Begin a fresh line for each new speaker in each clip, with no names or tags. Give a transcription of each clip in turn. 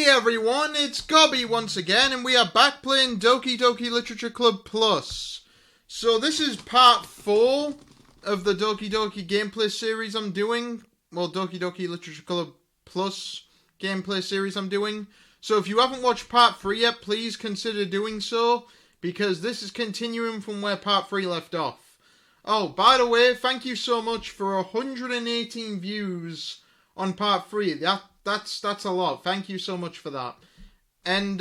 everyone, it's Gobby once again, and we are back playing Doki Doki Literature Club Plus. So this is part 4 of the Doki Doki gameplay series I'm doing. Well, Doki Doki Literature Club Plus gameplay series I'm doing. So if you haven't watched part 3 yet, please consider doing so, because this is continuing from where part 3 left off. Oh, by the way, thank you so much for 118 views on part 3. That's a lot. Thank you so much for that. And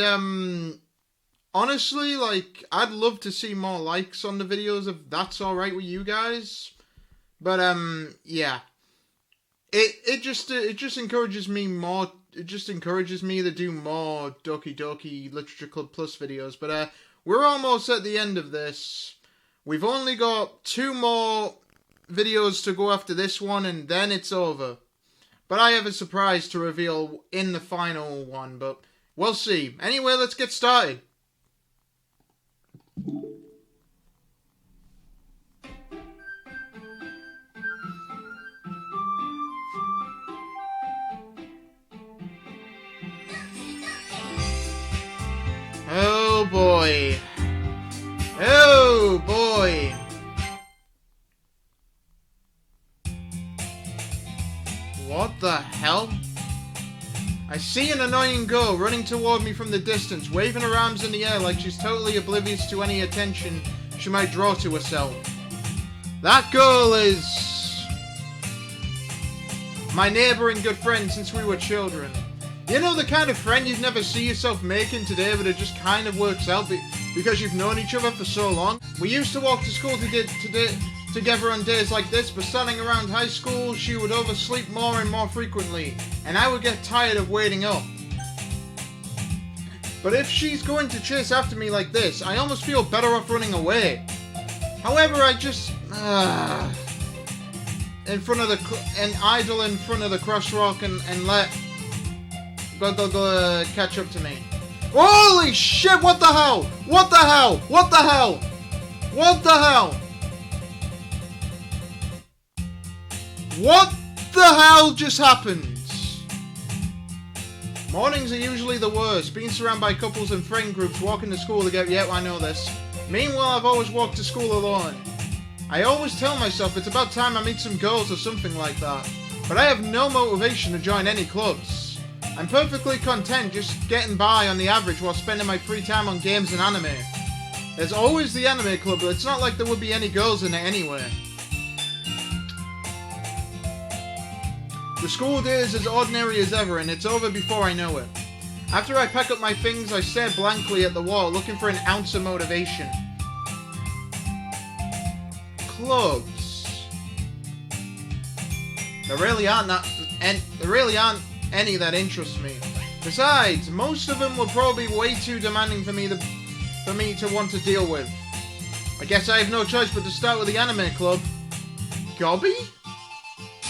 honestly, like, I'd love to see more likes on the videos if that's alright with you guys. But yeah. It just encourages me more. It just encourages me to do more Doki Doki Literature Club Plus videos. But we're almost at the end of this. We've only got 2 more videos to go after this one, and then it's over. But I have a surprise to reveal in the final one, but we'll see. Anyway, let's get started. Oh boy. Oh boy. What the hell? I see an annoying girl running toward me from the distance, waving her arms in the air like she's totally oblivious to any attention she might draw to herself. That girl is my neighbor and good friend since we were children. You know, the kind of friend you'd never see yourself making today, but it just kind of works out because you've known each other for so long. We used to walk to school together on days like this, but starting around high school, she would oversleep more and more frequently, and I would get tired of waiting up. But if she's going to chase after me like this, I almost feel better off running away. However, I just idle in front of the crosswalk and let go catch up to me. Holy shit! What the hell? What the hell? What the hell? What the hell? What the hell just happened? Mornings are usually the worst. Being surrounded by couples and friend groups walking to school together. Yeah, I know this. Meanwhile, I've always walked to school alone. I always tell myself it's about time I meet some girls or something like that. But I have no motivation to join any clubs. I'm perfectly content just getting by on the average while spending my free time on games and anime. There's always the anime club, but it's not like there would be any girls in it anyway. The school day is as ordinary as ever, and it's over before I know it. After I pack up my things, I stare blankly at the wall, looking for an ounce of motivation. Clubs. There really aren't any that interest me. Besides, most of them were probably way too demanding for me to want to deal with. I guess I have no choice but to start with the anime club. Gobby?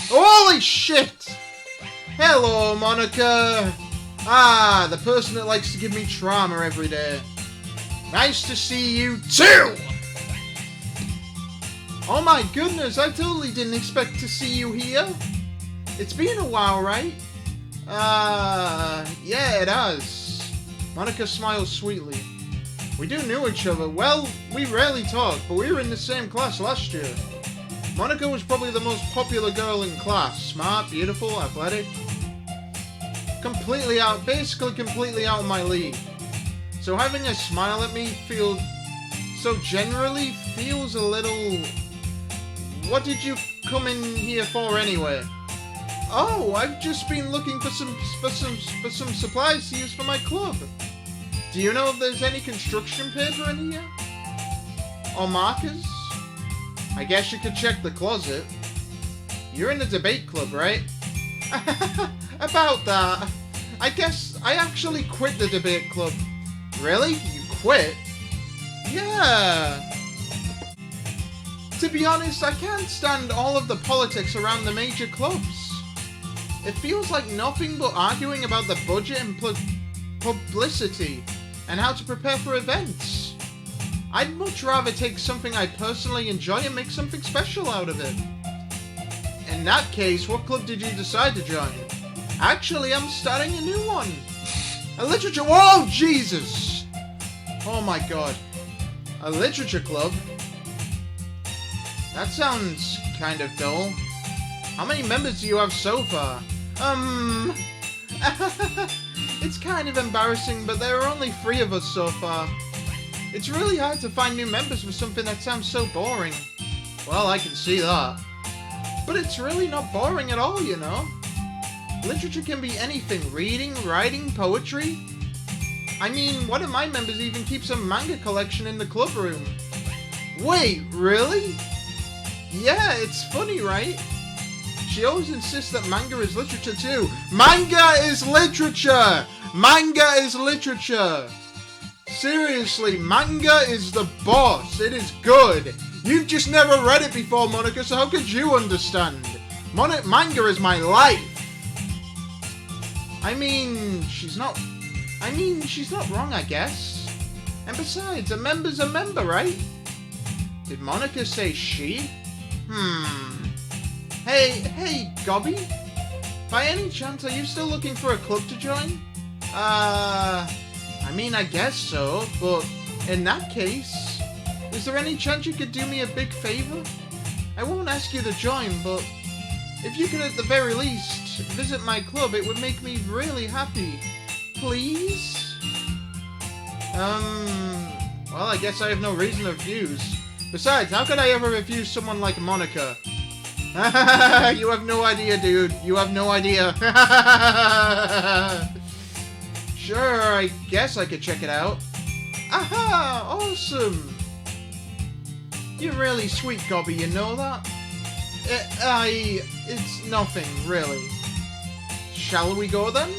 Holy shit! Hello, Monica! Ah, the person that likes to give me trauma every day. Nice to see you too! Oh my goodness, I totally didn't expect to see you here. It's been a while, right? Yeah, it has. Monica smiles sweetly. We do know each other. Well, we rarely talk, but we were in the same class last year. Monica was probably the most popular girl in class. Smart, beautiful, athletic. Basically completely out of my league. So having her smile at me generally feels a little... What did you come in here for anyway? Oh, I've just been looking for some supplies to use for my club. Do you know if there's any construction paper in here? Or markers? I guess you could check the closet. You're in the debate club, right? About that. I guess I actually quit the debate club. Really? You quit? Yeah. To be honest, I can't stand all of the politics around the major clubs. It feels like nothing but arguing about the budget and publicity and how to prepare for events. I'd much rather take something I personally enjoy and make something special out of it. In that case, what club did you decide to join? Actually, I'm starting a new one. A literature... Whoa, Jesus! Oh my god. A literature club? That sounds kind of dull. How many members do you have so far? It's kind of embarrassing, but there are only 3 of us so far. It's really hard to find new members for something that sounds so boring. Well, I can see that. But it's really not boring at all, you know? Literature can be anything. Reading, writing, poetry. I mean, one of my members even keeps a manga collection in the club room. Wait, really? Yeah, it's funny, right? She always insists that manga is literature too. Manga is literature! Manga is literature! Seriously, manga is the boss. It is good. You've just never read it before, Monica, so how could you understand? Manga is my life. I mean, she's not wrong, I guess. And besides, a member's a member, right? Did Monica say she? Hey, Gobby? By any chance, are you still looking for a club to join? I mean, I guess so, but in that case, is there any chance you could do me a big favor? I won't ask you to join, but if you could at the very least visit my club, it would make me really happy. Please? Well, I guess I have no reason to refuse. Besides, how could I ever refuse someone like Monica? You have no idea, dude. You have no idea. Sure, I guess I could check it out. Aha! Awesome! You're really sweet, Gobby, you know that? It's nothing, really. Shall we go then?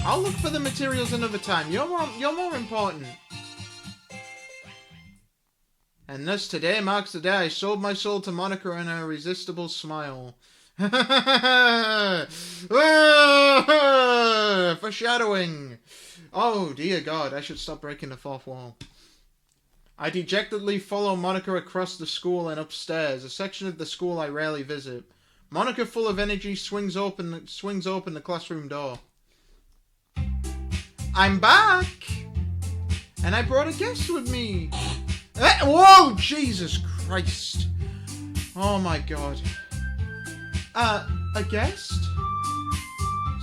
I'll look for the materials another time. You're more important. And thus today marks the day I sold my soul to Monica and her irresistible smile. Foreshadowing. Oh dear God, I should stop breaking the 4th wall. I dejectedly follow Monica across the school and upstairs, a section of the school I rarely visit. Monica, full of energy, swings open the classroom door. I'm back! And I brought a guest with me. Whoa, Jesus Christ. Oh my God. A guest?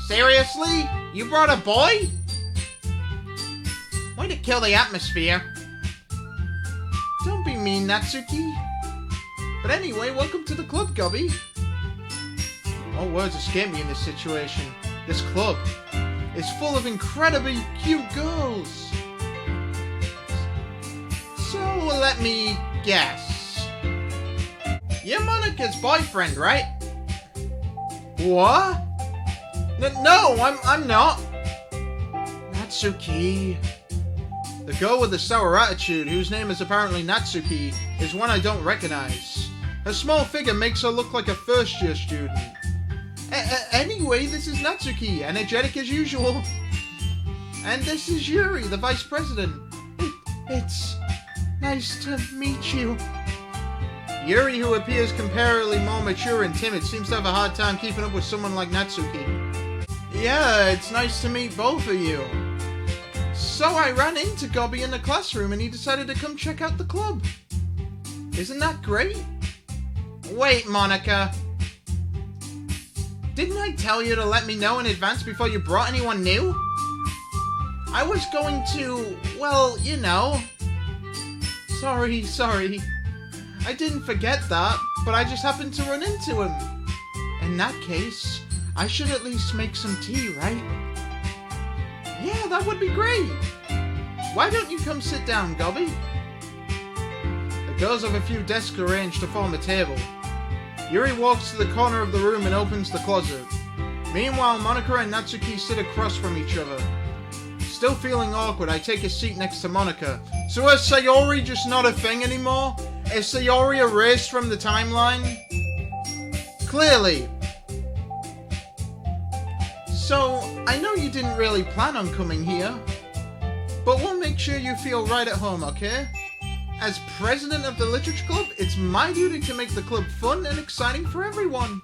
Seriously? You brought a boy? Way to kill the atmosphere. Don't be mean, Natsuki. But anyway, welcome to the club, Gobby. All words escape me in this situation. This club is full of incredibly cute girls. So let me guess. You're Monica's boyfriend, right? What? No, I'm not. Natsuki. The girl with the sour attitude, whose name is apparently Natsuki, is one I don't recognize. Her small figure makes her look like a first-year student. Anyway, this is Natsuki, energetic as usual. And this is Yuri, the vice president. It's nice to meet you. Yuri, who appears comparatively more mature and timid, seems to have a hard time keeping up with someone like Natsuki. Yeah, it's nice to meet both of you. So I ran into Gobby in the classroom and he decided to come check out the club. Isn't that great? Wait, Monica. Didn't I tell you to let me know in advance before you brought anyone new? I was going to, well, you know. Sorry. I didn't forget that, but I just happened to run into him. In that case, I should at least make some tea, right? Yeah, that would be great. Why don't you come sit down, Gobby? The girls have a few desks arranged to form a table. Yuri walks to the corner of the room and opens the closet. Meanwhile, Monica and Natsuki sit across from each other. Still feeling awkward, I take a seat next to Monica. So is Sayori just not a thing anymore? Is Sayori erased from the timeline? Clearly. So, I know you didn't really plan on coming here, but we'll make sure you feel right at home, okay? As president of the Literature Club, it's my duty to make the club fun and exciting for everyone.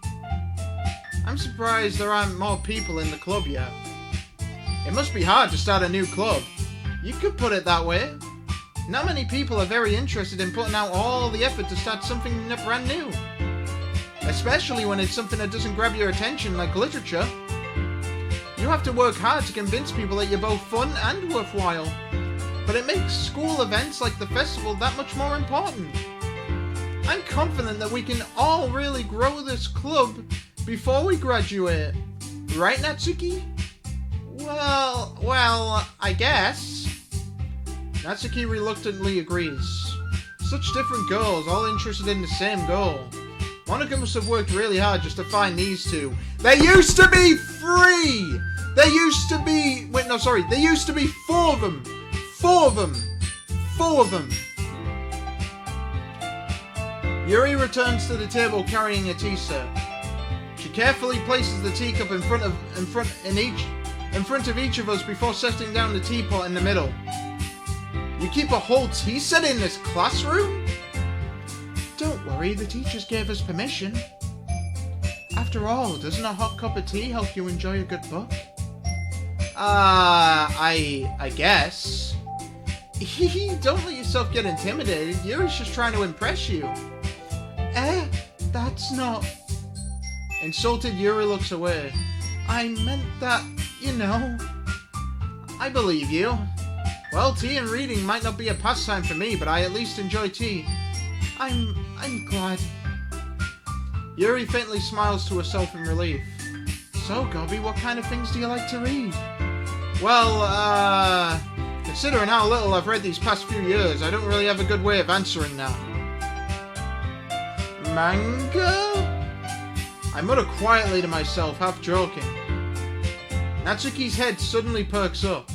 I'm surprised there aren't more people in the club yet. It must be hard to start a new club. You could put it that way. Not many people are very interested in putting out all the effort to start something brand new. Especially when it's something that doesn't grab your attention like literature. You have to work hard to convince people that you're both fun and worthwhile. But it makes school events like the festival that much more important. I'm confident that we can all really grow this club before we graduate. Right, Natsuki? Well, I guess. Natsuki reluctantly agrees. Such different girls, all interested in the same goal. Monica must have worked really hard just to find these two. There used to be 3! There used to be... Wait, no, sorry. There used to be 4 of them. 4 of them. 4 of them. Yuri returns to the table carrying a tea set. She carefully places the teacup in front of each of us before setting down the teapot in the middle. You keep a whole tea set in this classroom? Don't worry, the teachers gave us permission. After all, doesn't a hot cup of tea help you enjoy a good book? I guess. Don't let yourself get intimidated. Yuri's just trying to impress you. That's not... Insulted, Yuri looks away. I meant that, you know... I believe you. Well, tea and reading might not be a pastime for me, but I at least enjoy tea. I'm glad. Yuri faintly smiles to herself in relief. So, Gobby, what kind of things do you like to read? Well, considering how little I've read these past few years, I don't really have a good way of answering now. Manga? I mutter quietly to myself, half joking. Natsuki's head suddenly perks up.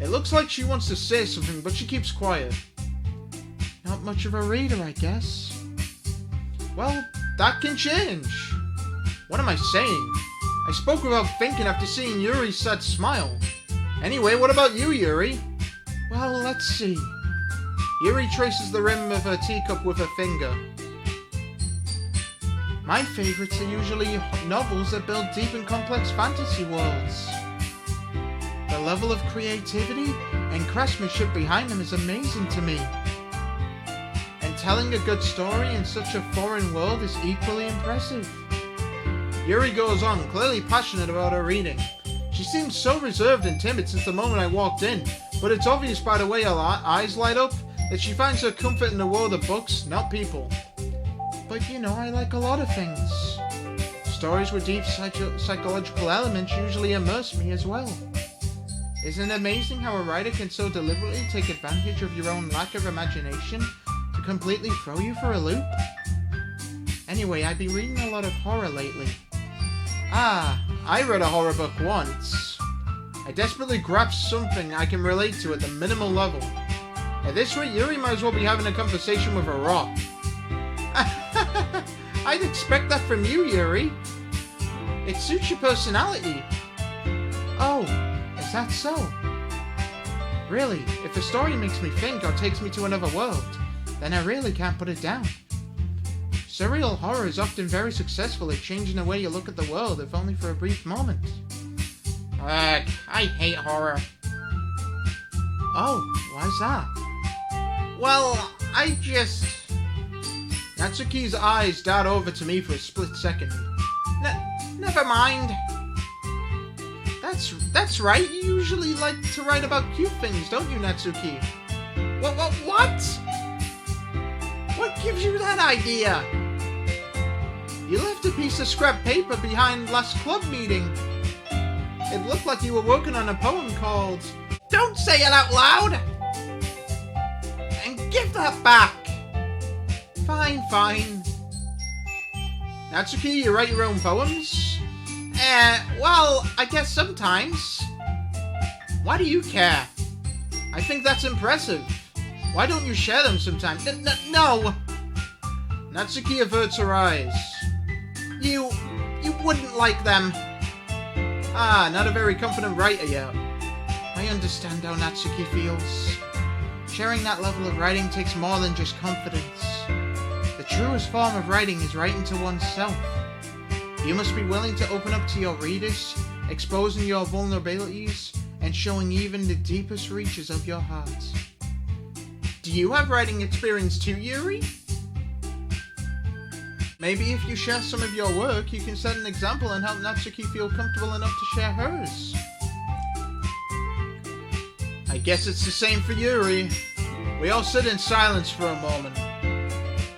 It looks like she wants to say something, but she keeps quiet. Not much of a reader, I guess. Well, that can change. What am I saying? I spoke without thinking after seeing Yuri's sad smile. Anyway, what about you, Yuri? Well, let's see. Yuri traces the rim of her teacup with her finger. My favorites are usually novels that build deep and complex fantasy worlds. The level of creativity and craftsmanship behind them is amazing to me. And telling a good story in such a foreign world is equally impressive. Yuri goes on, clearly passionate about her reading. She seems so reserved and timid since the moment I walked in, but it's obvious by the way her eyes light up that she finds her comfort in the world of books, not people. But you know, I like a lot of things. Stories with deep psychological elements usually immerse me as well. Isn't it amazing how a writer can so deliberately take advantage of your own lack of imagination to completely throw you for a loop? Anyway, I've been reading a lot of horror lately. I read a horror book once. I desperately grasped something I can relate to at the minimal level. At this rate, Yuri might as well be having a conversation with a rock. I'd expect that from you, Yuri. It suits your personality. Oh, is that so? Really, if a story makes me think or takes me to another world, then I really can't put it down. Surreal horror is often very successful at changing the way you look at the world, if only for a brief moment. Ugh, I hate horror. Oh, why's that? Well, I just... Natsuki's eyes dart over to me for a split second. Never mind. That's right, you usually like to write about cute things, don't you, Natsuki? What? What gives you that idea? You left a piece of scrap paper behind last club meeting. It looked like you were working on a poem called... Don't say it out loud! And give that back! Fine. Natsuki, you write your own poems? Well, I guess sometimes. Why do you care? I think that's impressive. Why don't you share them sometime? No! Natsuki averts her eyes. You wouldn't like them. Not a very confident writer yet. I understand how Natsuki feels. Sharing that level of writing takes more than just confidence. The truest form of writing is writing to oneself. You must be willing to open up to your readers exposing your vulnerabilities and showing even the deepest reaches of your heart. Do you have writing experience too, Yuri? Maybe if you share some of your work, you can set an example and help Natsuki feel comfortable enough to share hers. I guess it's the same for Yuri. We all sit in silence for a moment.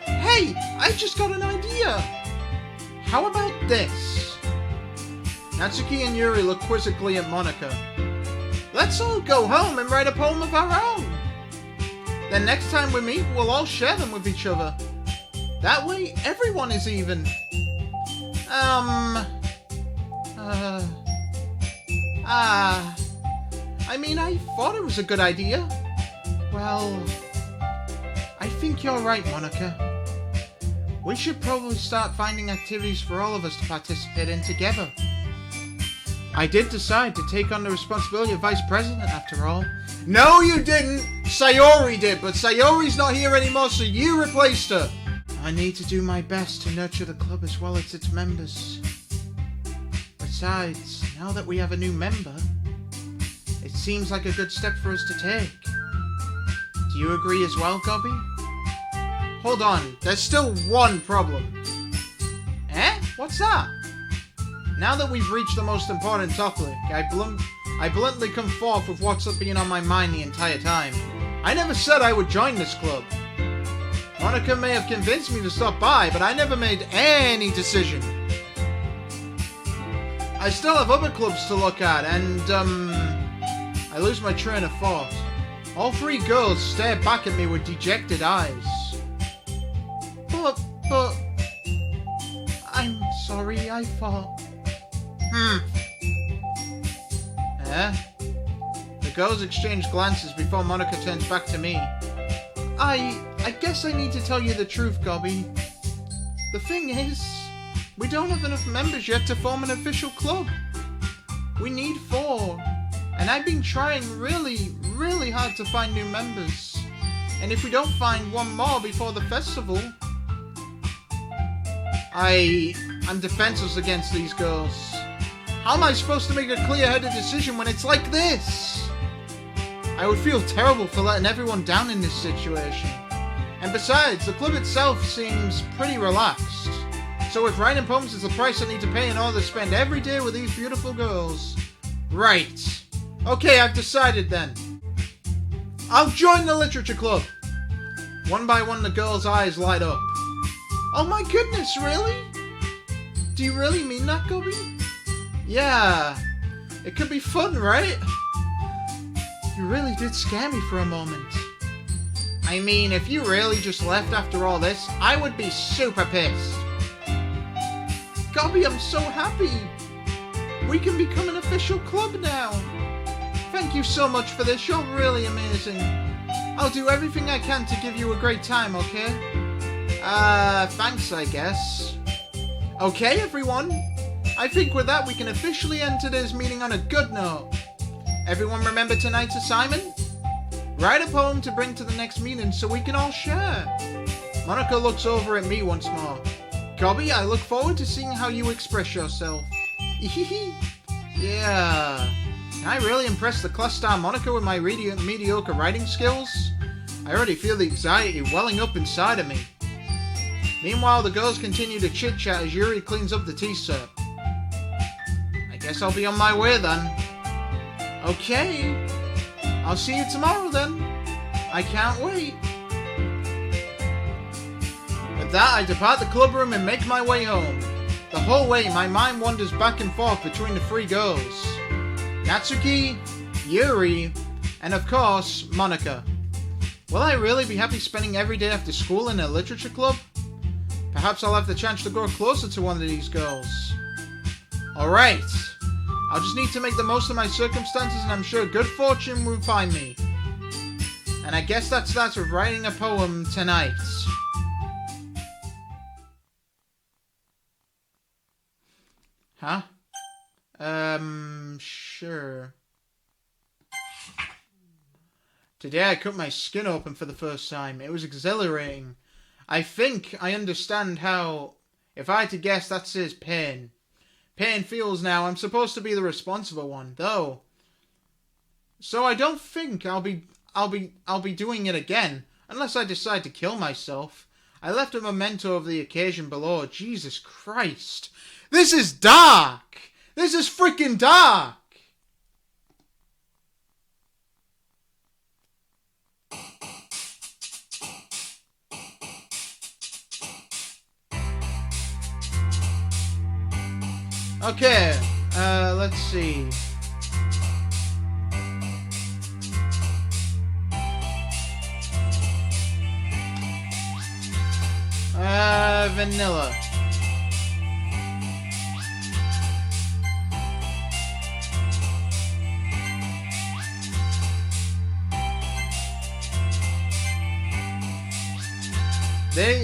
Hey, I just got an idea! How about this? Natsuki and Yuri look quizzically at Monika. Let's all go home and write a poem of our own. Then next time we meet, we'll all share them with each other. That way, everyone is even. I mean, I thought it was a good idea. Well, I think you're right, Monika. We should probably start finding activities for all of us to participate in together. I did decide to take on the responsibility of Vice President, after all. No, you didn't! Sayori did, but Sayori's not here anymore, so you replaced her! I need to do my best to nurture the club as well as its members. Besides, now that we have a new member, it seems like a good step for us to take. Do you agree as well, Gobby? Hold on, there's still one problem. Eh? What's that? Now that we've reached the most important topic, I bluntly come forth with what's been on my mind the entire time. I never said I would join this club. Monika may have convinced me to stop by, but I never made any decision. I still have other clubs to look at, and, I lose my train of thought. All three girls stare back at me with dejected eyes. But, I'm sorry, I thought. Eh? The girls exchange glances before Monika turns back to me. I guess I need to tell you the truth, Gobby. The thing is, we don't have enough members yet to form an official club. We need 4. And I've been trying really, really hard to find new members. And if we don't find one more before the festival... I'm defenseless against these girls. How am I supposed to make a clear-headed decision when it's like this? I would feel terrible for letting everyone down in this situation. And besides, the club itself seems pretty relaxed. So if writing poems is the price I need to pay in order to spend every day with these beautiful girls... Right. Okay, I've decided then. I'll join the literature club. One by one, the girls' eyes light up. Oh my goodness, really? Do you really mean that, Gobby? Yeah. It could be fun, right? You really did scare me for a moment. I mean, if you really just left after all this, I would be super pissed. Gobby, I'm so happy. We can become an official club now. Thank you so much for this. You're really amazing. I'll do everything I can to give you a great time, okay? Thanks, I guess. Okay, everyone. I think with that, we can officially end today's meeting on a good note. Everyone remember tonight's assignment? Write a poem to bring to the next meeting so we can all share. Monika looks over at me once more. Gobby, I look forward to seeing how you express yourself. Yeah. I really impressed the class star Monika with my mediocre writing skills. I already feel the anxiety welling up inside of me. Meanwhile, the girls continue to chit-chat as Yuri cleans up the tea set. I guess I'll be on my way then. Okay. I'll see you tomorrow then. I can't wait. With that, I depart the club room and make my way home. The whole way, my mind wanders back and forth between the 3 girls. Natsuki, Yuri, and of course, Monika. Will I really be happy spending every day after school in a literature club? Perhaps I'll have the chance to grow closer to one of these girls. Alright. I'll just need to make the most of my circumstances and I'm sure good fortune will find me. And I guess that starts with writing a poem tonight. Huh? Sure. Today I cut my skin open for the first time. It was exhilarating. I think I understand how, if I had to guess, that says pain. pain feels now. I'm supposed to be the responsible one, though. So I don't think I'll be doing it again, unless I decide to kill myself. I left a memento of the occasion below. Jesus Christ. This is dark! This is freaking dark! Okay, let's see. Vanilla.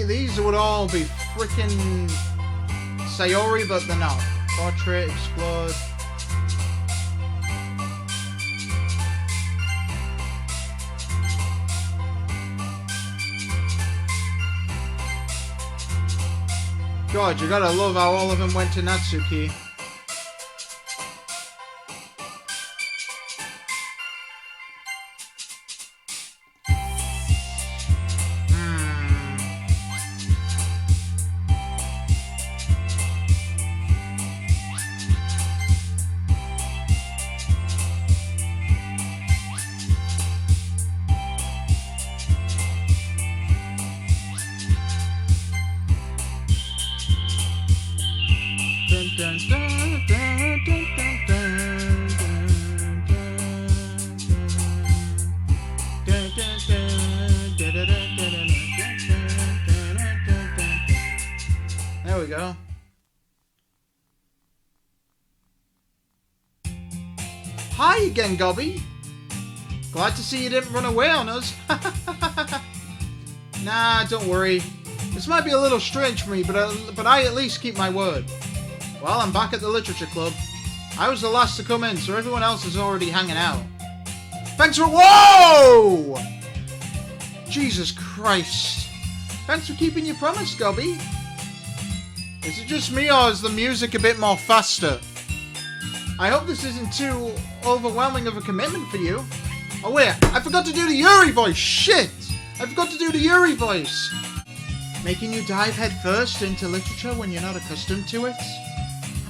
These would all be freaking Sayori, but they're not. Portrait, explode. God, you gotta love how all of them went to Natsuki. There we go. Hi again, Gobby. Glad to see you didn't run away on us. Nah, don't worry. This might be a little strange for me, but I at least keep my word. Well, I'm back at the Literature Club. I was the last to come in, so everyone else is already hanging out. Thanks for— Whoa! Jesus Christ. Thanks for keeping your promise, Gobby. Is it just me, or is the music a bit more faster? I hope this isn't too overwhelming of a commitment for you. Oh wait, I forgot to do the Yuri voice! Shit! I forgot to do the Yuri voice! Making you dive head first into literature when you're not accustomed to it?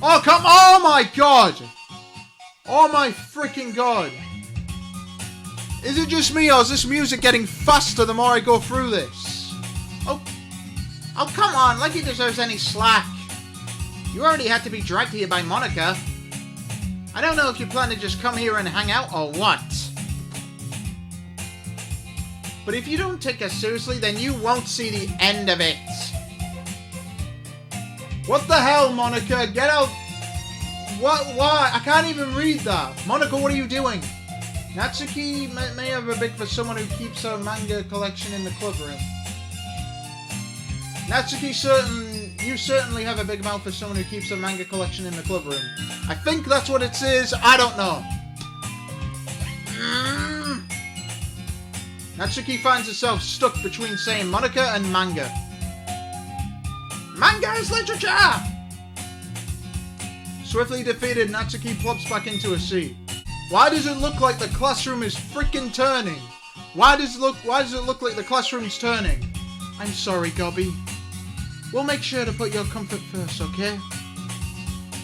Oh, come— Oh my god! Oh my freaking god! Is it just me, or is this music getting faster the more I go through this? Oh, come on, like he deserves any slack. You already had to be dragged here by Monica. I don't know if you plan to just come here and hang out or what. But if you don't take us seriously, then you won't see the end of it. What the hell, Monica? Get out! What? Why? I can't even read that. Monica, what are you doing? Natsuki may have a big for someone who keeps her manga collection in the club room. Natsuki, you certainly have a big mouth for someone who keeps her manga collection in the club room. I think that's what it says. I don't know. Natsuki finds herself stuck between saying Monica and manga. Manga is literature! Swiftly defeated, Natsuki plops back into a seat. Why does it look like the classroom is freaking turning? Why does it look like the classroom's turning? I'm sorry, Gobby. We'll make sure to put your comfort first, okay?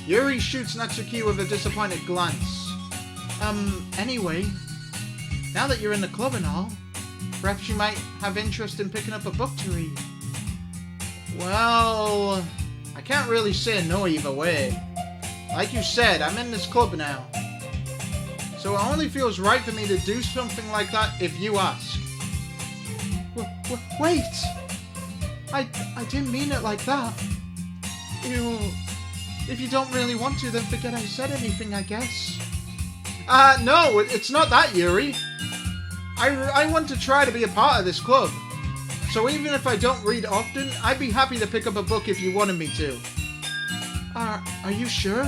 Yuri shoots Natsuki with a disappointed glance. Anyway, now that you're in the club and all, perhaps you might have interest in picking up a book to read. Well, I can't really say no either way. Like you said, I'm in this club now. So it only feels right for me to do something like that if you ask. Wait! I didn't mean it like that. If you don't really want to, then forget I said anything, I guess. No, it's not that, Yuri. I want to try to be a part of this club. So even if I don't read often, I'd be happy to pick up a book if you wanted me to. Are you sure?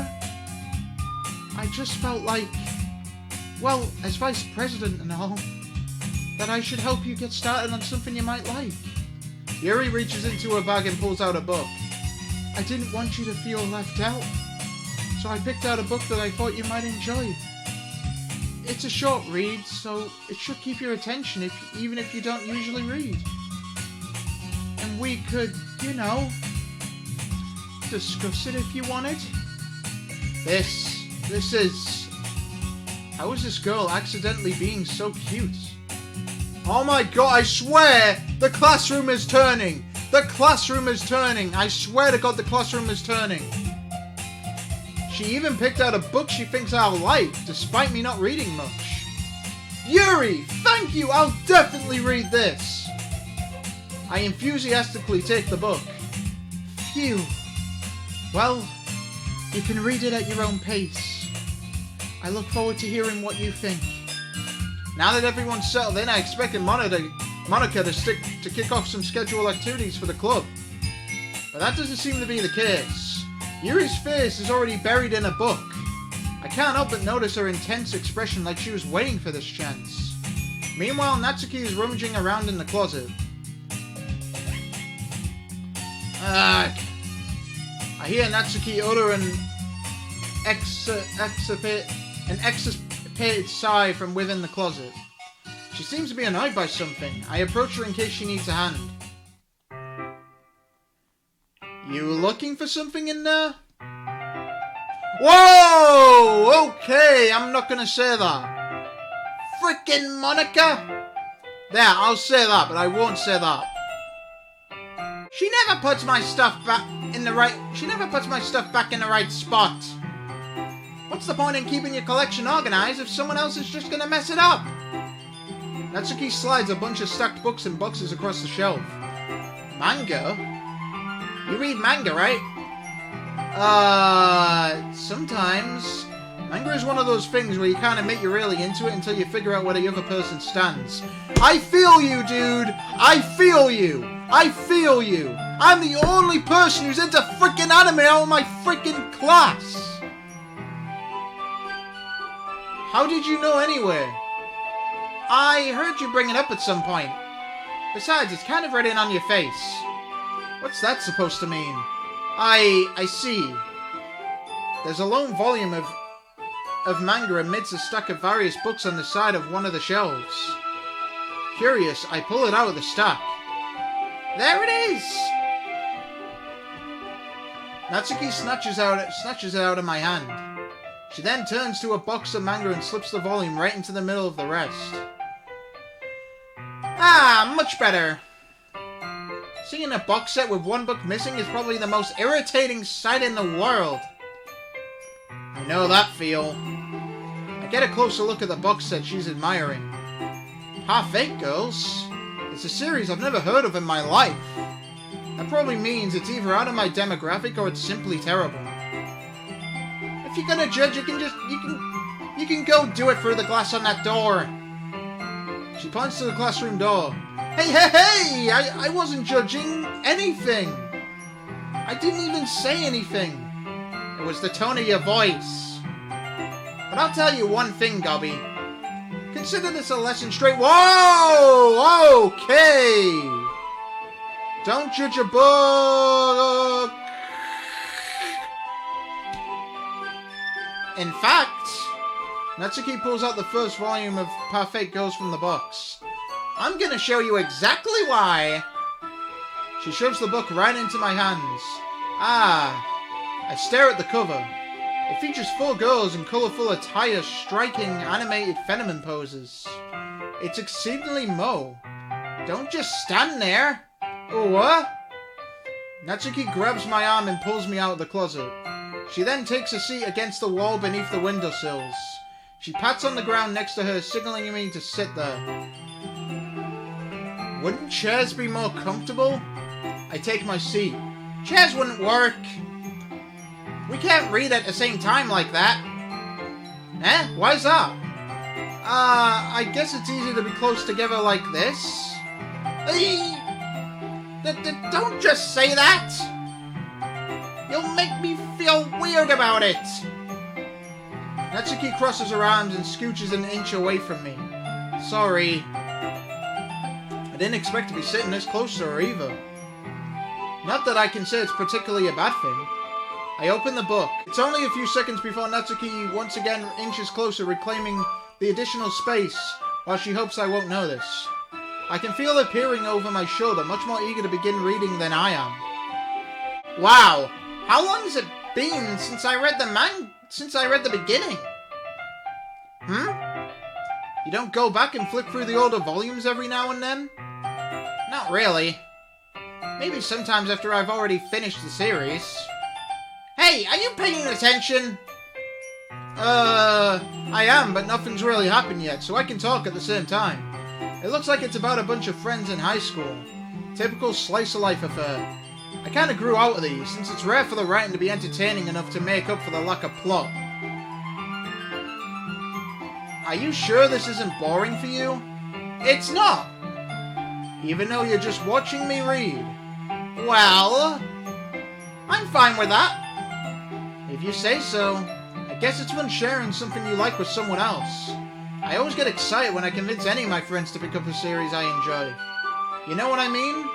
I just felt like, well, as vice president and all, that I should help you get started on something you might like. Yuri reaches into her bag and pulls out a book. I didn't want you to feel left out. so I picked out a book that I thought you might enjoy. It's a short read, so it should keep your attention even if you don't usually read. And we could, you know, discuss it if you wanted. This is... How is this girl accidentally being so cute? Oh my god, I swear! The classroom is turning! The classroom is turning! I swear to god the classroom is turning! She even picked out a book she thinks I'll like, despite me not reading much. Yuri! Thank you! I'll definitely read this! I enthusiastically take the book. Phew. Well, you can read it at your own pace. I look forward to hearing what you think. Now that everyone's settled in, I expected Monica to kick off some scheduled activities for the club. But that doesn't seem to be the case. Yuri's face is already buried in a book. I can't help but notice her intense expression like she was waiting for this chance. Meanwhile, Natsuki is rummaging around in the closet. I hear Natsuki utter an exasperated sigh from within the closet. She seems to be annoyed by something. I approach her in case she needs a hand. You looking for something in there? Whoa! Okay, I'm not gonna say that. Frickin' Monica! There, I'll say that, but I won't say that. She never puts my stuff back in the right... She never puts my stuff back in the right spot. What's the point in keeping your collection organized if someone else is just gonna mess it up? Natsuki slides a bunch of stacked books and boxes across the shelf. Manga? You read manga, right? Sometimes. Manga is one of those things where you kind of make you really into it until you figure out where the other person stands. I feel you, dude! I feel you! I feel you! I'm the only person who's into frickin' anime out of my frickin' class! How did you know anyway? I heard you bring it up at some point. Besides, it's kind of written on your face. What's that supposed to mean? I see. There's a lone volume of manga amidst a stack of various books on the side of one of the shelves. Curious, I pull it out of the stack. There it is! Natsuki snatches it out of my hand. She then turns to a box of manga and slips the volume right into the middle of the rest. Ah, much better. Seeing a box set with one book missing is probably the most irritating sight in the world. I know that feel. I get a closer look at the box set she's admiring. Half-Baked Girls? It's a series I've never heard of in my life. That probably means it's either out of my demographic or it's simply terrible. If you're gonna judge, you can go do it through the glass on that door. She points to the classroom door. Hey! I wasn't judging anything. I didn't even say anything. It was the tone of your voice. But I'll tell you one thing, Gobby. Consider this a lesson straight. Whoa! Okay! Don't judge a book. In fact, Natsuki pulls out the first volume of Half-Baked Girls from the box. I'm gonna show you exactly why. She shoves the book right into my hands. I stare at the cover. It features 4 girls in colourful attire striking animated feminine poses. It's exceedingly mo. Don't just stand there. Oh, what? Natsuki grabs my arm and pulls me out of the closet. She then takes a seat against the wall beneath the windowsills. She pats on the ground next to her, signaling me to sit there. Wouldn't chairs be more comfortable? I take my seat. Chairs wouldn't work. We can't read at the same time like that. Eh? Why's that? I guess it's easier to be close together like this. Don't just say that! You'll make me feel weird about it! Natsuki crosses her arms and scooches an inch away from me. Sorry. I didn't expect to be sitting this close to her either. Not that I can say it's particularly a bad thing. I open the book. It's only a few seconds before Natsuki once again inches closer, reclaiming the additional space, while she hopes I won't notice. I can feel her peering over my shoulder, much more eager to begin reading than I am. Wow, how long has it been since I read the beginning? You don't go back and flick through the older volumes every now and then? Not really. Maybe sometimes after I've already finished the series. Hey, are you paying attention? I am, but nothing's really happened yet, so I can talk at the same time. It looks like it's about a bunch of friends in high school. Typical slice-of-life affair. I kinda grew out of these, since it's rare for the writing to be entertaining enough to make up for the lack of plot. Are you sure this isn't boring for you? It's not! Even though you're just watching me read. Well, I'm fine with that. If you say so. I guess it's fun sharing something you like with someone else. I always get excited when I convince any of my friends to pick up a series I enjoy. You know what I mean?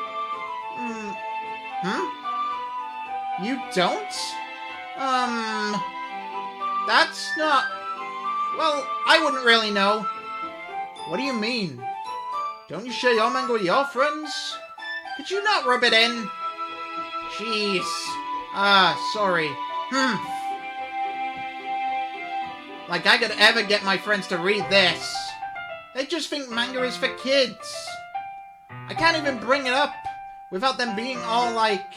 You don't? That's not... Well, I wouldn't really know. What do you mean? Don't you share your manga with your friends? Could you not rub it in? Jeez. Sorry. Like I could ever get my friends to read this. They just think manga is for kids. I can't even bring it up without them being all like,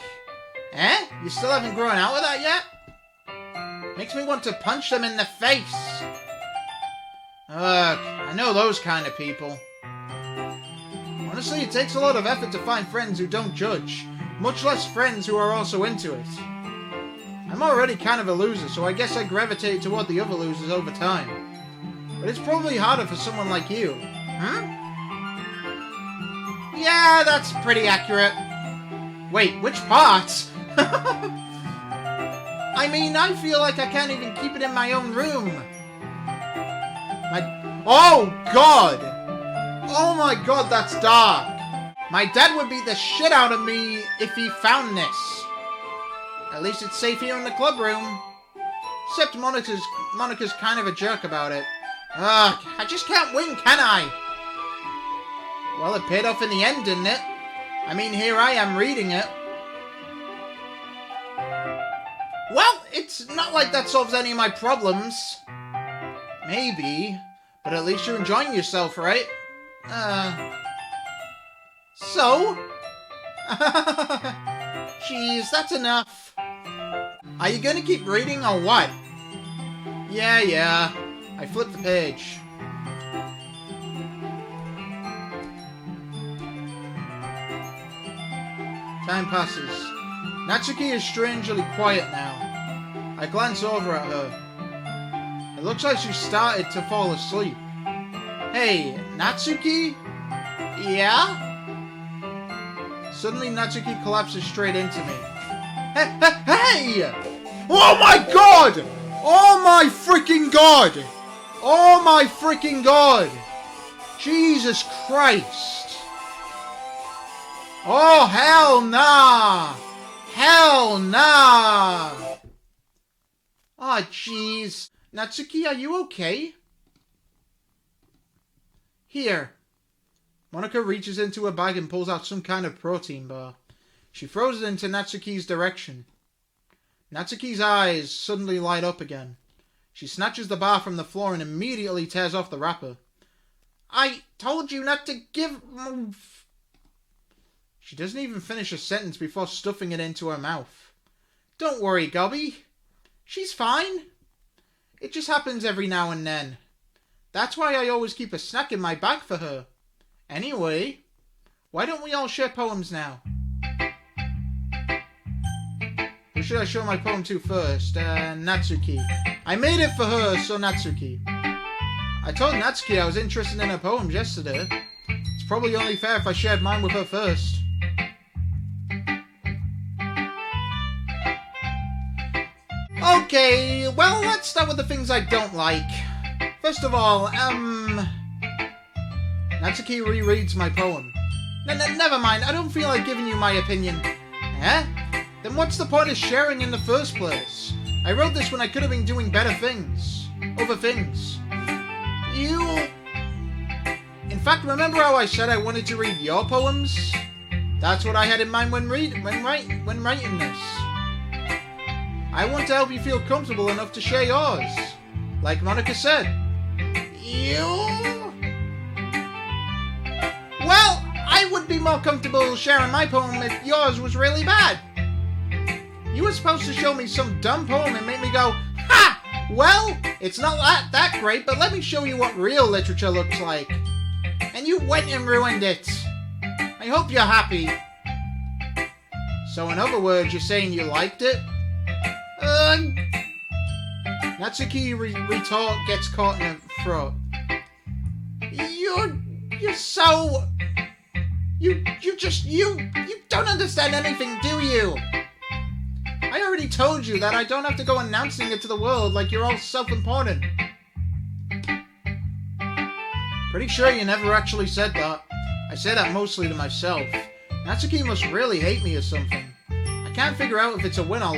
you still haven't grown out of that yet? Makes me want to punch them in the face. I know those kind of people. Honestly, it takes a lot of effort to find friends who don't judge, much less friends who are also into it. I'm already kind of a loser, so I guess I gravitate toward the other losers over time. But it's probably harder for someone like you. Yeah, that's pretty accurate. Wait, which part? I mean, I feel like I can't even keep it in my own room. Oh, God! Oh my God, that's dark. My dad would beat the shit out of me if he found this. At least it's safe here in the club room. Except Monica's kind of a jerk about it. Ugh, I just can't win, can I? Well, it paid off in the end, didn't it? I mean, here I am reading it. Well, it's not like that solves any of my problems. Maybe. But at least you're enjoying yourself, right? So? Jeez, that's enough. Are you gonna keep reading or what? Yeah. I flipped the page. Time passes. Natsuki is strangely quiet now. I glance over at her. It looks like she started to fall asleep. Hey, Natsuki? Yeah? Suddenly, Natsuki collapses straight into me. Hey! Oh my God! Oh my freaking God! Oh my freaking God! Jesus Christ! Oh, hell nah! Hell nah! Oh, jeez. Natsuki, are you okay? Here. Monica reaches into her bag and pulls out some kind of protein bar. She throws it into Natsuki's direction. Natsuki's eyes suddenly light up again. She snatches the bar from the floor and immediately tears off the wrapper. I told you not to give... She doesn't even finish a sentence before stuffing it into her mouth. Don't worry, Gobby. She's fine. It just happens every now and then. That's why I always keep a snack in my bag for her. Anyway, why don't we all share poems now? Who should I show my poem to first? Natsuki. I made it for her, so Natsuki. I told Natsuki I was interested in her poems yesterday. It's probably only fair if I shared mine with her first. Okay, well, let's start with the things I don't like. First of all, Natsuki rereads my poem. Never mind, I don't feel like giving you my opinion. then what's the point of sharing in the first place? I wrote this when I could have been doing better things. Other things. You... In fact, remember how I said I wanted to read your poems? That's what I had in mind when writing this. I want to help you feel comfortable enough to share yours. Like Monica said. Well, I would be more comfortable sharing my poem if yours was really bad. You were supposed to show me some dumb poem and make me go, ha! Well, it's not that great, but let me show you what real literature looks like. And you went and ruined it. I hope you're happy. So in other words, you're saying you liked it? Natsuki retort gets caught in the throat. You're so... You don't understand anything, do you? I already told you that I don't have to go announcing it to the world like you're all self-important. Pretty sure you never actually said that. I say that mostly to myself. Natsuki must really hate me or something. I can't figure out if it's a win or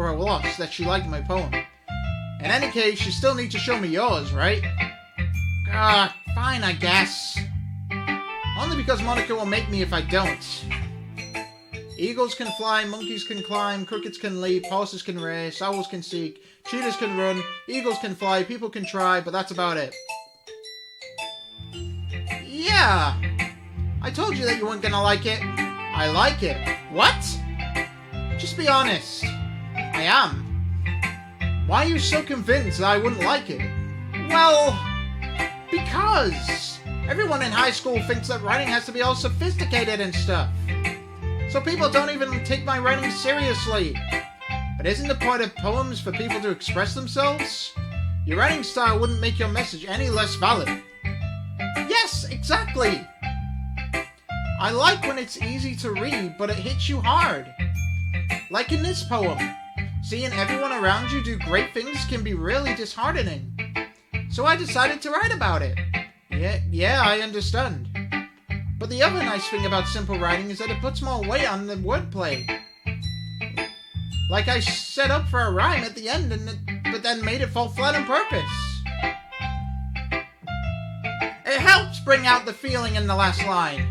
a loss that she liked my poem. In any case, you still need to show me yours, right? Fine, I guess. Only because Monica will make me if I don't. Eagles can fly, monkeys can climb, crickets can leap, horses can race, owls can seek, cheetahs can run, eagles can fly, people can try, but that's about it. Yeah! I told you that you weren't gonna like it. I like it. What? Just be honest. I am. Why are you so convinced that I wouldn't like it? Well, because everyone in high school thinks that writing has to be all sophisticated and stuff. So people don't even take my writing seriously. But isn't the point of poems for people to express themselves? Your writing style wouldn't make your message any less valid. Yes, exactly! I like when it's easy to read, but it hits you hard. Like in this poem. Seeing everyone around you do great things can be really disheartening. So I decided to write about it. Yeah, I understand. But the other nice thing about simple writing is that it puts more weight on the wordplay. Like I set up for a rhyme at the end, but then made it fall flat on purpose. It helps bring out the feeling in the last line.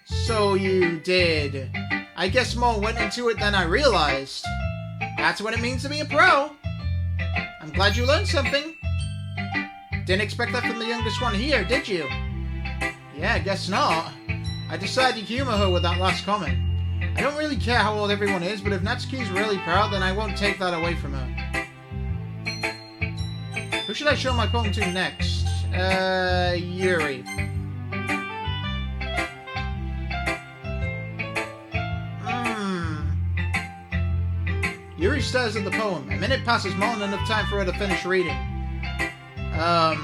So you did. I guess more went into it than I realized. That's what it means to be a pro. I'm glad you learned something. Didn't expect that from the youngest one here, did you? Yeah, I guess not. I decided to humor her with that last comment. I don't really care how old everyone is, but if Natsuki's really proud, then I won't take that away from her. Who should I show my poem to next? Yuri. Yuri stares at the poem. A minute passes, more than enough time for her to finish reading. Oh!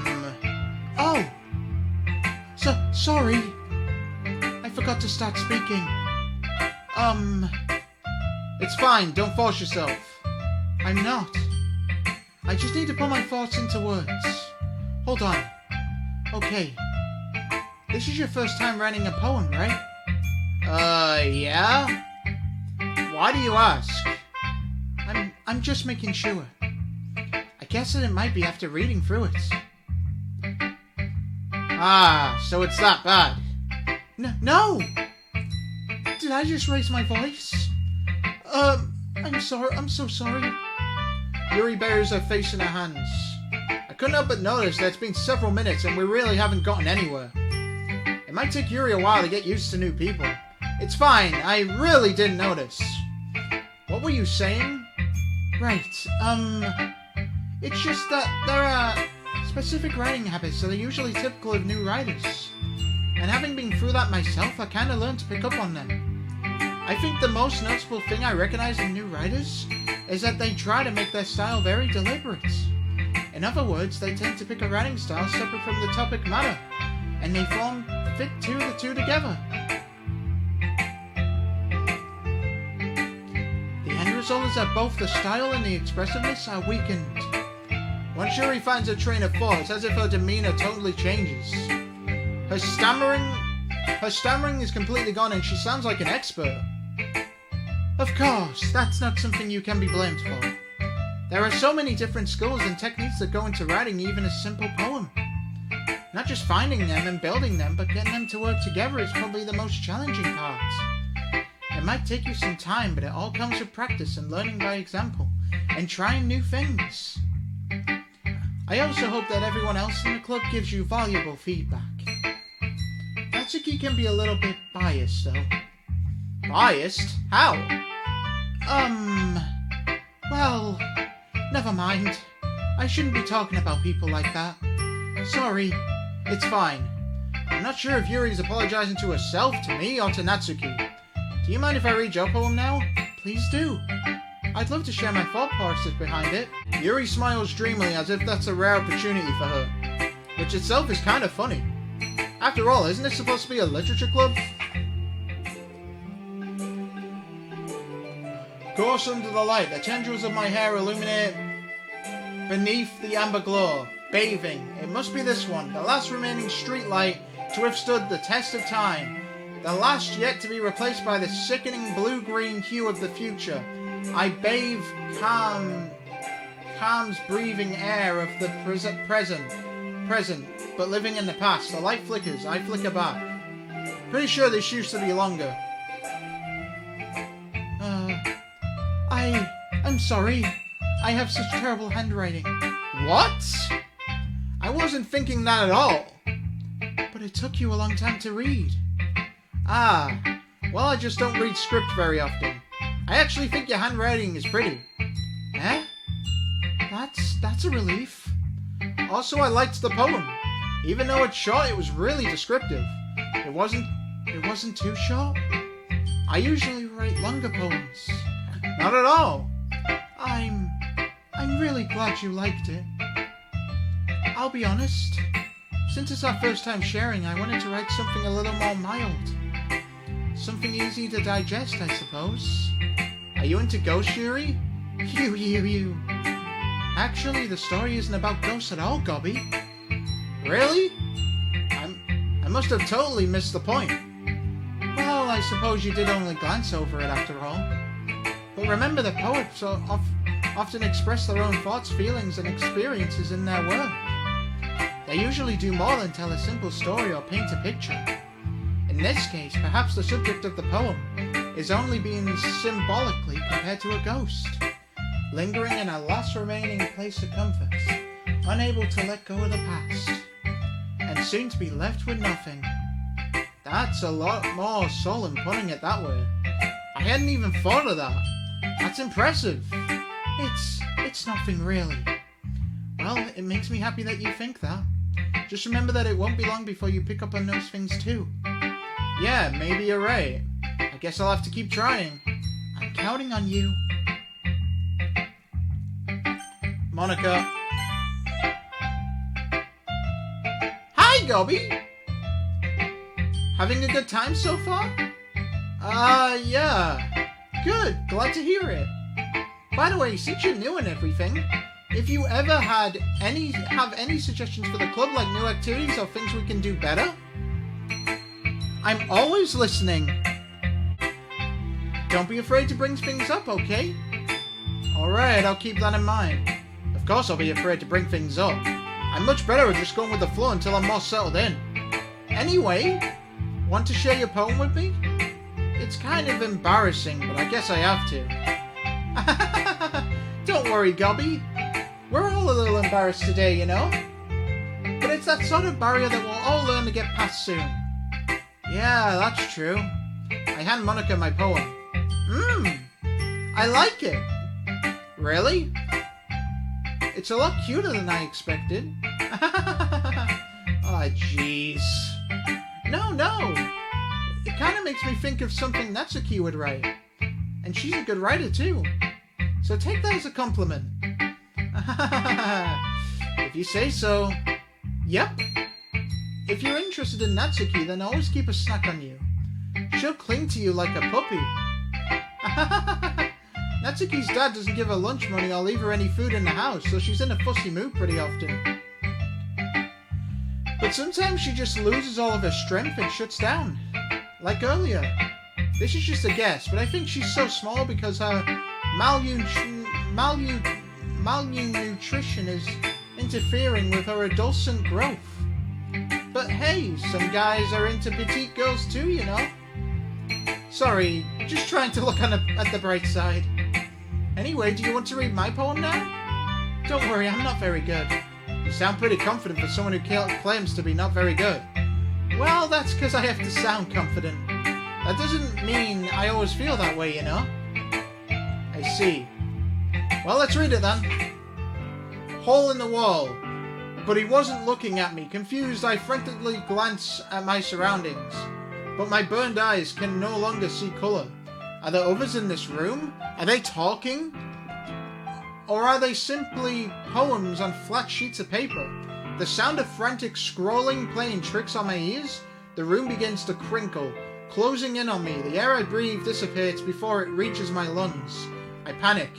Sorry. I forgot to start speaking. It's fine, don't force yourself. I'm not. I just need to put my thoughts into words. Hold on. Okay. This is your first time writing a poem, right? Yeah? Why do you ask? I'm just making sure. I guess that it might be after reading through it. Ah, so it's that bad. No! Did I just raise my voice? I'm sorry. I'm so sorry. Yuri buries her face in her hands. I couldn't help but notice that it's been several minutes and we really haven't gotten anywhere. It might take Yuri a while to get used to new people. It's fine. I really didn't notice. What were you saying? Right, it's just that there are specific writing habits that are usually typical of new writers. And having been through that myself, I kinda learned to pick up on them. I think the most noticeable thing I recognize in new writers is that they try to make their style very deliberate. In other words, they tend to pick a writing style separate from the topic matter, and they fit the two together. The end result is that both the style and the expressiveness are weakened. Once Yuri finds her train of thought, it's as if her demeanor totally changes. Her stammering is completely gone and she sounds like an expert. Of course, that's not something you can be blamed for. There are so many different skills and techniques that go into writing even a simple poem. Not just finding them and building them, but getting them to work together is probably the most challenging part. It might take you some time, but it all comes with practice and learning by example, and trying new things. I also hope that everyone else in the club gives you valuable feedback. Natsuki can be a little bit biased, though. Biased? How? Well, never mind. I shouldn't be talking about people like that. Sorry, it's fine. I'm not sure if Yuri's apologizing to herself, to me, or to Natsuki. Do you mind if I read your poem now? Please do. I'd love to share my thought process behind it. Yuri smiles dreamily as if that's a rare opportunity for her, which itself is kind of funny. After all, isn't it supposed to be a literature club? Course under the light, the tendrils of my hair illuminate beneath the amber glow. Bathing. It must be this one, the last remaining street light to withstood the test of time. The last yet to be replaced by the sickening blue-green hue of the future. I bathe calm's breathing air of the present, but living in the past. The light flickers, I flicker back. Pretty sure this used to be longer. I'm sorry. I have such terrible handwriting. What? I wasn't thinking that at all. But it took you a long time to read. Ah, well, I just don't read script very often. I actually think your handwriting is pretty. Eh? That's a relief. Also, I liked the poem. Even though it's short, it was really descriptive. It wasn't too short. I usually write longer poems. Not at all. I'm really glad you liked it. I'll be honest. Since it's our first time sharing, I wanted to write something a little more mild. Something easy to digest, I suppose. Are you into ghosts, Yuri? You. Actually, the story isn't about ghosts at all, Gobby. Really? I must have totally missed the point. Well, I suppose you did only glance over it after all. But remember, the poets often express their own thoughts, feelings, and experiences in their work. They usually do more than tell a simple story or paint a picture. In this case, perhaps the subject of the poem is only being symbolically compared to a ghost, lingering in a last remaining place of comfort, unable to let go of the past, and soon to be left with nothing. That's a lot more soul in putting it that way. I hadn't even thought of that. That's impressive. It's nothing really. Well, it makes me happy that you think that. Just remember that it won't be long before you pick up on those things too. Yeah, maybe you're right. I guess I'll have to keep trying. I'm counting on you. Monica. Hi, Gobby! Having a good time so far? Yeah. Good, glad to hear it. By the way, since you're new and everything, if you ever have any suggestions for the club, like new activities or things we can do better, I'm always listening. Don't be afraid to bring things up, okay? Alright, I'll keep that in mind. Of course I'll be afraid to bring things up. I'm much better at just going with the flow until I'm more settled in. Anyway, want to share your poem with me? It's kind of embarrassing, but I guess I have to. Don't worry, Gobby. We're all a little embarrassed today, you know? But it's that sort of barrier that we'll all learn to get past soon. Yeah, that's true. I hand Monica my poem. I like it. Really? It's a lot cuter than I expected. Oh, jeez. No. It kind of makes me think of something Natsuki would write. And she's a good writer, too. So take that as a compliment. If you say so. Yep. If you're interested in Natsuki, then always keep a snack on you. She'll cling to you like a puppy. Natsuki's dad doesn't give her lunch money or leave her any food in the house, so she's in a fussy mood pretty often. But sometimes she just loses all of her strength and shuts down. Like earlier. This is just a guess, but I think she's so small because her malnutrition is interfering with her adolescent growth. But hey, some guys are into petite girls too, you know. Sorry, just trying to look at the bright side. Anyway, do you want to read my poem now? Don't worry, I'm not very good. You sound pretty confident for someone who claims to be not very good. Well, that's because I have to sound confident. That doesn't mean I always feel that way, you know? I see. Well, let's read it then. Hole in the wall. But he wasn't looking at me. Confused, I frantically glance at my surroundings. But my burned eyes can no longer see colour. Are there others in this room? Are they talking? Or are they simply poems on flat sheets of paper? The sound of frantic scrolling playing tricks on my ears. The room begins to crinkle, closing in on me. The air I breathe dissipates before it reaches my lungs. I panic.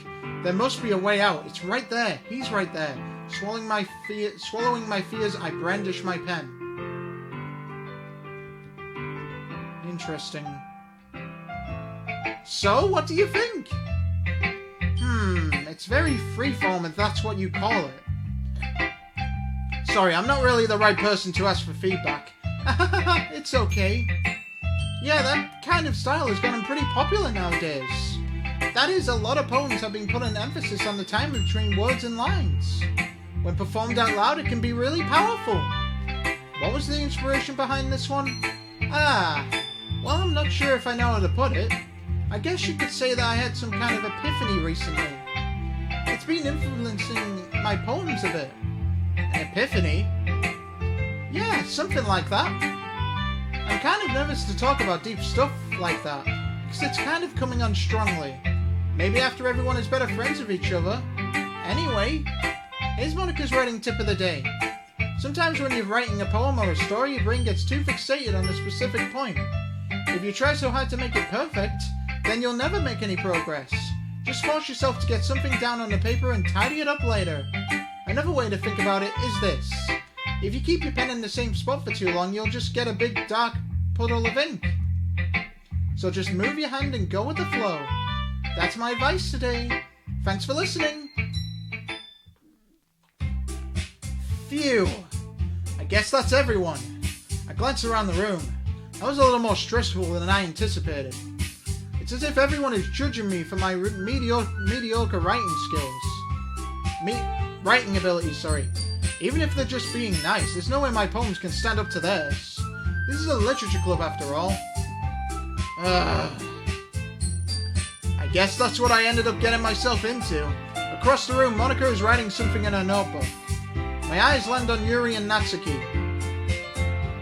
There must be a way out. It's right there. He's right there. Swallowing my fears, I brandish my pen. Interesting. So, what do you think? It's very freeform if that's what you call it. Sorry, I'm not really the right person to ask for feedback. It's okay. Yeah, that kind of style has gotten pretty popular nowadays. That is, a lot of poems have been putting emphasis on the time between words and lines. When performed out loud, it can be really powerful. What was the inspiration behind this one? Well, I'm not sure if I know how to put it. I guess you could say that I had some kind of epiphany recently. It's been influencing my poems a bit. An epiphany? Yeah, something like that. I'm kind of nervous to talk about deep stuff like that, because it's kind of coming on strongly. Maybe after everyone is better friends with each other. Anyway, here's Monica's writing tip of the day. Sometimes when you're writing a poem or a story, your brain gets too fixated on a specific point. If you try so hard to make it perfect, then you'll never make any progress. Just force yourself to get something down on the paper and tidy it up later. Another way to think about it is this. If you keep your pen in the same spot for too long, you'll just get a big dark puddle of ink. So just move your hand and go with the flow. That's my advice today. Thanks for listening. Phew. I guess that's everyone. I glanced around the room. That was a little more stressful than I anticipated. It's as if everyone is judging me for my mediocre writing skills. Writing abilities, sorry. Even if they're just being nice, there's no way my poems can stand up to theirs. This is a literature club after all. I guess that's what I ended up getting myself into. Across the room, Monica is writing something in her notebook. My eyes land on Yuri and Natsuki.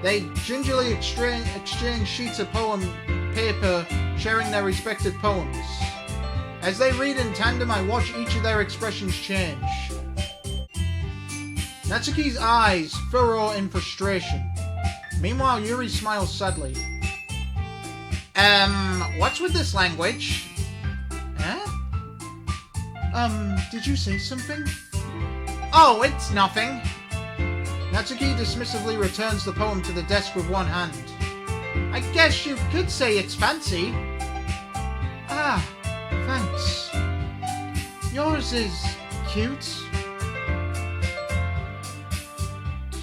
They gingerly exchange sheets of poem paper, sharing their respective poems. As they read in tandem, I watch each of their expressions change. Natsuki's eyes furrow in frustration. Meanwhile, Yuri smiles sadly. What's with this language? Did you say something? Oh, it's nothing. Natsuki dismissively returns the poem to the desk with one hand. I guess you could say it's fancy. Ah, thanks. Yours is cute.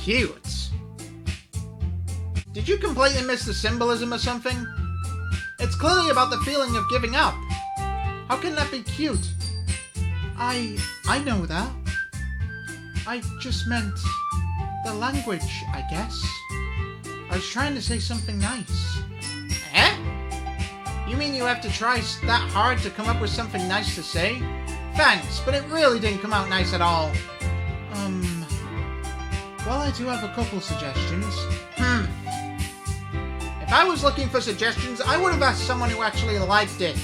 Cute? Did you completely miss the symbolism or something? It's clearly about the feeling of giving up. How can that be cute? I know that. I just meant the language, I guess. I was trying to say something nice. Eh? You mean you have to try that hard to come up with something nice to say? Thanks, but it really didn't come out nice at all. Well, I do have a couple suggestions. If I was looking for suggestions, I would have asked someone who actually liked it.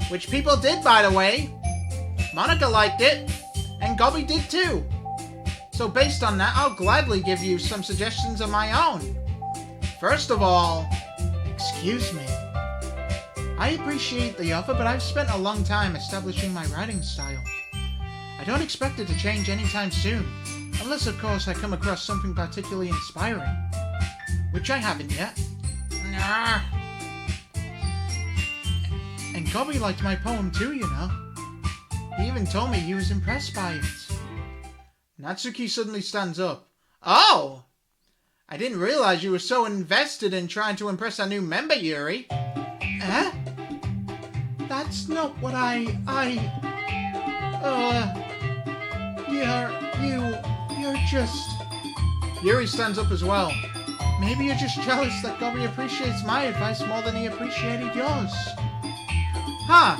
Which people did, by the way. Monica liked it, and Gobby did too. So based on that, I'll gladly give you some suggestions of my own. First of all, excuse me. I appreciate the offer, but I've spent a long time establishing my writing style. I don't expect it to change anytime soon, unless of course I come across something particularly inspiring. Which I haven't yet. Gobby liked my poem too, you know. He even told me he was impressed by it. Natsuki suddenly stands up. Oh! I didn't realize you were so invested in trying to impress our new member, Yuri. Eh? That's not what you're just... Yuri stands up as well. Maybe you're just jealous that Gobby appreciates my advice more than he appreciated yours. Huh.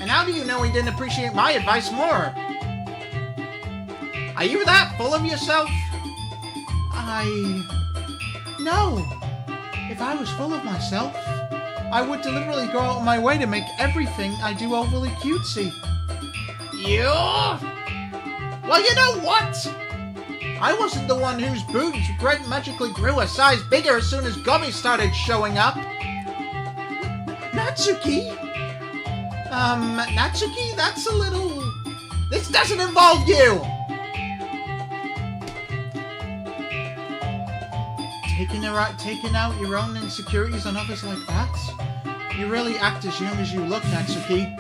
And how do you know he didn't appreciate my advice more? Are you that full of yourself? No. If I was full of myself, I would deliberately go out of my way to make everything I do overly cutesy. You? Well, you know what? I wasn't the one whose boobs magically grew a size bigger as soon as Gobby started showing up. Natsuki? Natsuki, that's a little... This doesn't involve you! Taking out your own insecurities on others like that? You really act as young as you look, Natsuki.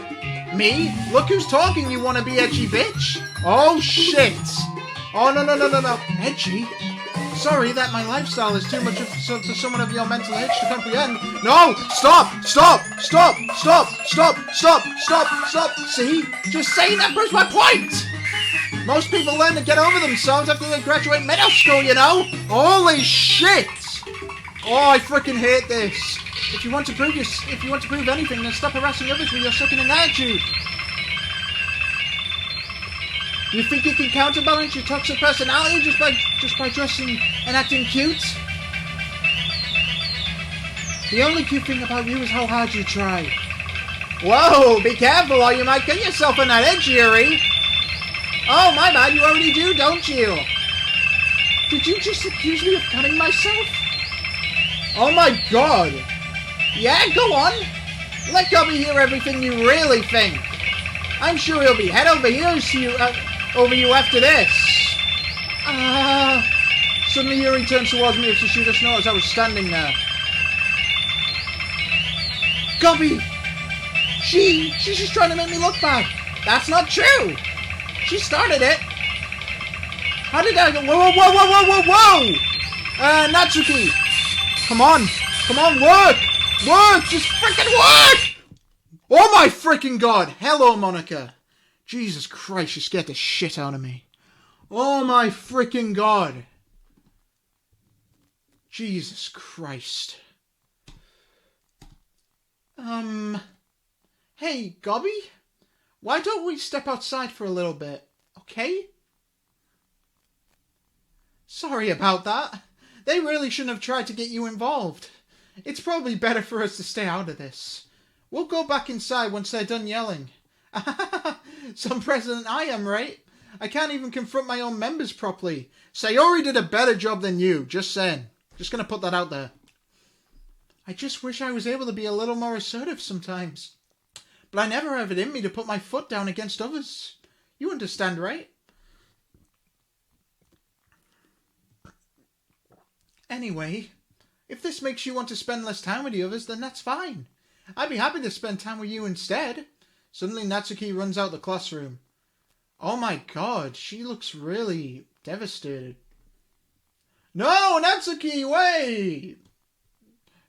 Me? Look who's talking, you wanna be edgy bitch! Oh shit! Oh no. Edgy? Sorry that my lifestyle is too much to someone of your mental age to comprehend. No! Stop! See? Just saying that proves my point! Most people learn to get over themselves after they graduate middle school, you know? Holy shit! Oh, I freaking hate this. If you want to prove anything, then stop harassing others with your sickening attitude. You think you can counterbalance your toxic personality just by dressing and acting cute? The only cute thing about you is how hard you try. Whoa, be careful or you might get yourself on that edge, Yuri. Oh, my bad, you already do, don't you? Did you just accuse me of cutting myself? Oh my god. Yeah, go on. Let Gobby hear everything you really think. I'm sure he'll be head over heels over you after this. Suddenly Yuri turns towards me as if she just noticed I was standing there. Gobby! She's just trying to make me look bad. That's not true. She started it. How did I go? Whoa! Natsuki! Come on, work! Just freaking work! Oh my freaking god! Hello, Monica. Jesus Christ, you scared the shit out of me. Oh my freaking god. Jesus Christ. Hey, Gobby? Why don't we step outside for a little bit, okay? Sorry about that. They really shouldn't have tried to get you involved. It's probably better for us to stay out of this. We'll go back inside once they're done yelling. Some president I am, right? I can't even confront my own members properly. Sayori did a better job than you, just saying. Just gonna put that out there. I just wish I was able to be a little more assertive sometimes. But I never have it in me to put my foot down against others. You understand, right? Anyway, if this makes you want to spend less time with the others, then that's fine. I'd be happy to spend time with you instead. Suddenly Natsuki runs out the classroom. Oh my god, she looks really devastated. No, Natsuki, wait!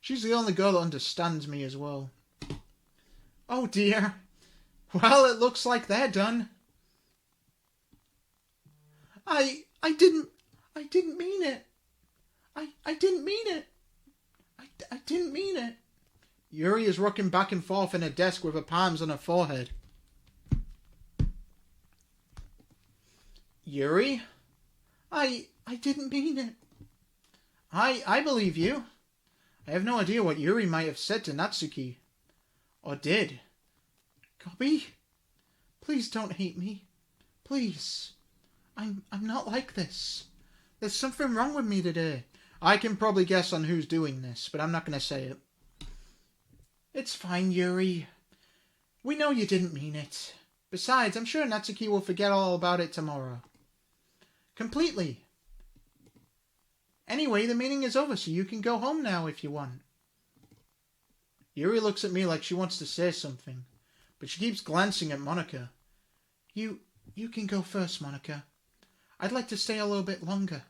She's the only girl that understands me as well. Oh dear. Well, it looks like they're done. I didn't mean it. I didn't mean it. I didn't mean it. Yuri is rocking back and forth in her desk with her palms on her forehead. Yuri? I didn't mean it. I believe you. I have no idea what Yuri might have said to Natsuki. Or did. Gobby? Please don't hate me. Please. I'm not like this. There's something wrong with me today. I can probably guess on who's doing this, but I'm not going to say it. It's fine, Yuri. We know you didn't mean it. Besides, I'm sure Natsuki will forget all about it tomorrow. Completely. Anyway, the meeting is over, so you can go home now if you want. Yuri looks at me like she wants to say something, but she keeps glancing at Monica. You can go first, Monica. I'd like to stay a little bit longer.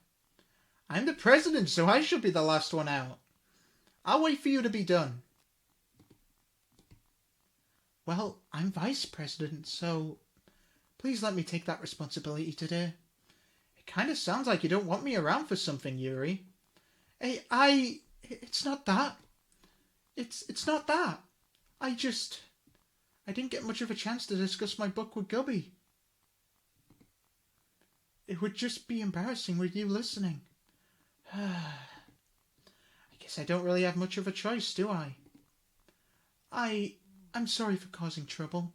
I'm the president, so I should be the last one out. I'll wait for you to be done. Well, I'm vice president, so please let me take that responsibility today. It kind of sounds like you don't want me around for something, Yuri. Hey, it's not that. It's not that. I didn't get much of a chance to discuss my book with Gobby. It would just be embarrassing with you listening. I guess I don't really have much of a choice, do I? I'm sorry for causing trouble.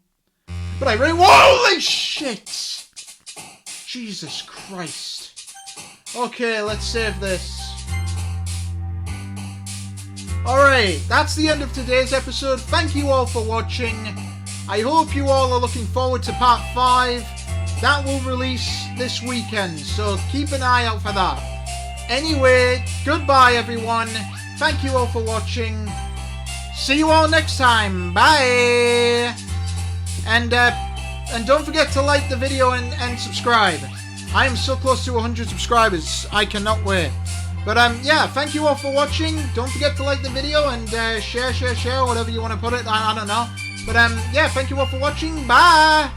But I really... Holy shit! Jesus Christ. Okay, let's save this. Alright, that's the end of today's episode. Thank you all for watching. I hope you all are looking forward to part 5. That will release this weekend, so keep an eye out for that. Anyway, goodbye everyone. Thank you all for watching. See you all next time. Bye! And don't forget to like the video and subscribe. I am so close to 100 subscribers. I cannot wait. But yeah, thank you all for watching. Don't forget to like the video and share, whatever you want to put it. I don't know. But yeah, thank you all for watching. Bye!